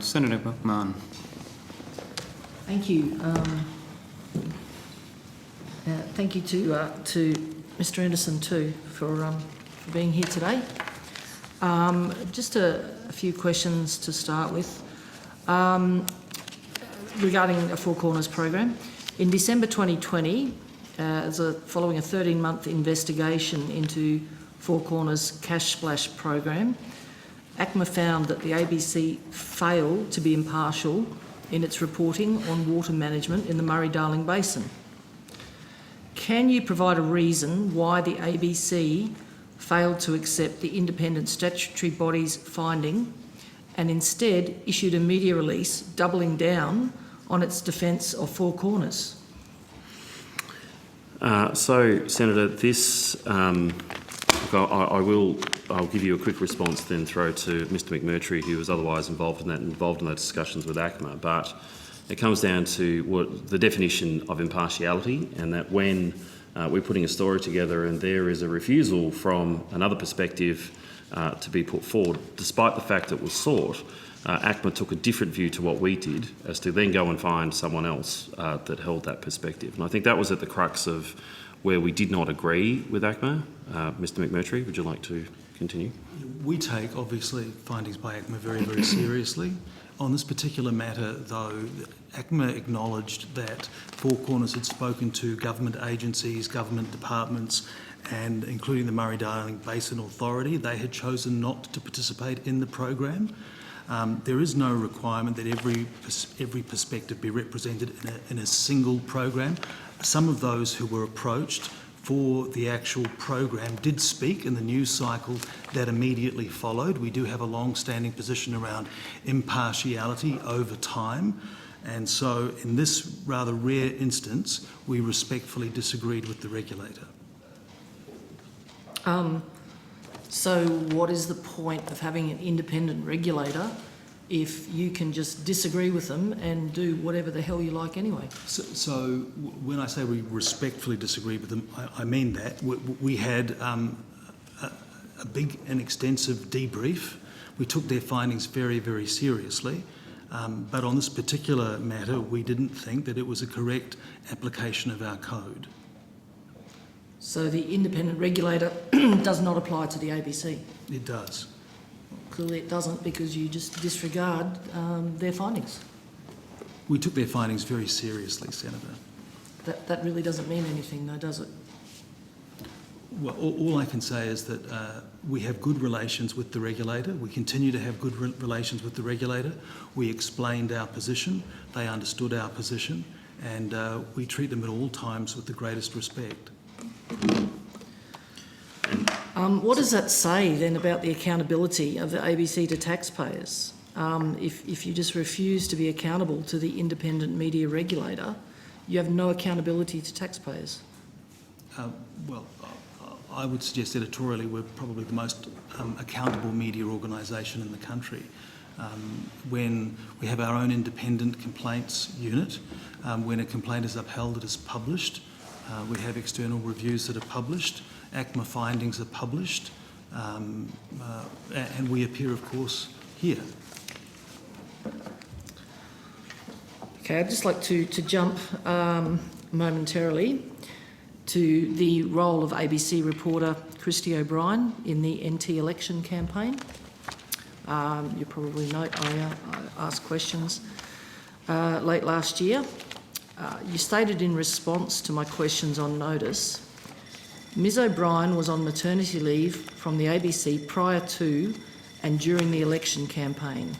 Senator McMahon. Thank you. Thank you to Mr. Anderson too for being here today. Just a few questions to start with regarding a Four Corners program. In December 2020, following a 13-month investigation into Four Corners Cash Splash program, ACMA found that the ABC failed to be impartial in its reporting on water management in the Murray-Darling Basin. Can you provide a reason why the ABC failed to accept the independent statutory body's finding and instead issued a media release doubling down on its defence of Four Corners? So, Senator, this I'll give you a quick response, then throw to Mr. McMurtry, who was otherwise involved in those discussions with ACMA. But it comes down to what the definition of impartiality, and that when we're putting a story together and there is a refusal from another perspective to be put forward, despite the fact it was sought, ACMA took a different view to what we did, as to then go and find someone else that held that perspective. And I think that was at the crux of where we did not agree with ACMA. Mr. McMurtry, would you like to continue? We take, obviously, findings by ACMA very, very seriously. On this particular matter, though, ACMA acknowledged that Four Corners had spoken to government agencies, government departments, and including the Murray-Darling Basin Authority. They had chosen not to participate in the program. There is no requirement that every perspective be represented in a single program. Some of those who were approached for the actual program did speak in the news cycle that immediately followed. We do have a long-standing position around impartiality over time, and so in this rather rare instance, we respectfully disagreed with the regulator. So what is the point of having an independent regulator if you can just disagree with them and do whatever the hell you like anyway? So when I say we respectfully disagree with them, I mean that. We had a big and extensive debrief. We took their findings very, very seriously. But on this particular matter, we didn't think that it was a correct application of our code. So the independent regulator does not apply to the ABC? It does. Clearly it doesn't, because you just disregard their findings. We took their findings very seriously, Senator. That really doesn't mean anything though, does it? Well, all I can say is that we have good relations with the regulator. We continue to have good relations with the regulator. We explained our position, they understood our position, and we treat them at all times with the greatest respect. What does that say then about the accountability of the ABC to taxpayers? If you just refuse to be accountable to the independent media regulator, you have no accountability to taxpayers. Well, I would suggest editorially we're probably the most accountable media organisation in the country. When we have our own independent complaints unit, when a complaint is upheld, it is published. We have external reviews that are published. ACMA findings are published, and we appear, of course, here. Okay, I'd just like to jump momentarily to the role of ABC reporter Christy O'Brien in the NT election campaign. You probably note I asked questions late last year. You stated in response to my questions on notice, Ms O'Brien was on maternity leave from the ABC prior to and during the election campaign.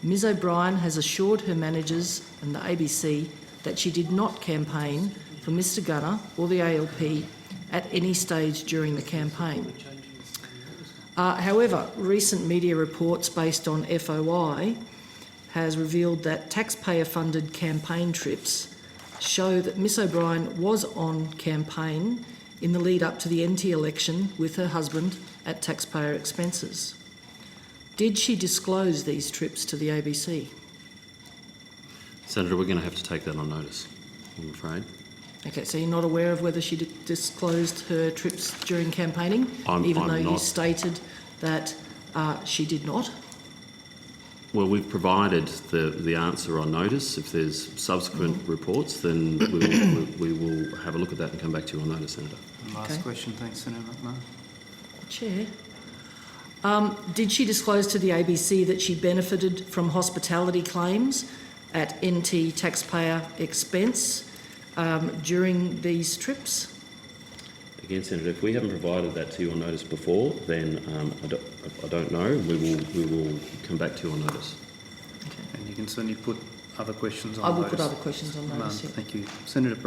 Ms O'Brien has assured her managers and the ABC that she did not campaign for Mr Gunner or the ALP at any stage during the campaign. However, recent media reports based on FOI has revealed that taxpayer-funded campaign trips show that Miss O'Brien was on campaign in the lead up to the NT election with her husband at taxpayer expenses. Did she disclose these trips to the ABC? Senator, we're going to have to take that on notice, I'm afraid. Okay, so you're not aware of whether she disclosed her trips during campaigning, even though you stated that she did not? Well, we've provided the answer on notice. If there's subsequent reports, then we will have a look at that and come back to you on notice, Senator. Last Okay. question, thanks, Senator McMahon. Chair. Did she disclose to the ABC that she benefited from hospitality claims at NT taxpayer expense during these trips? Again, Senator, if we haven't provided that to you on notice before, then I don't know. We will come back to you on notice. Okay. And you can certainly put other questions on I will notice. put other questions on notice. Yeah. Thank you. Senator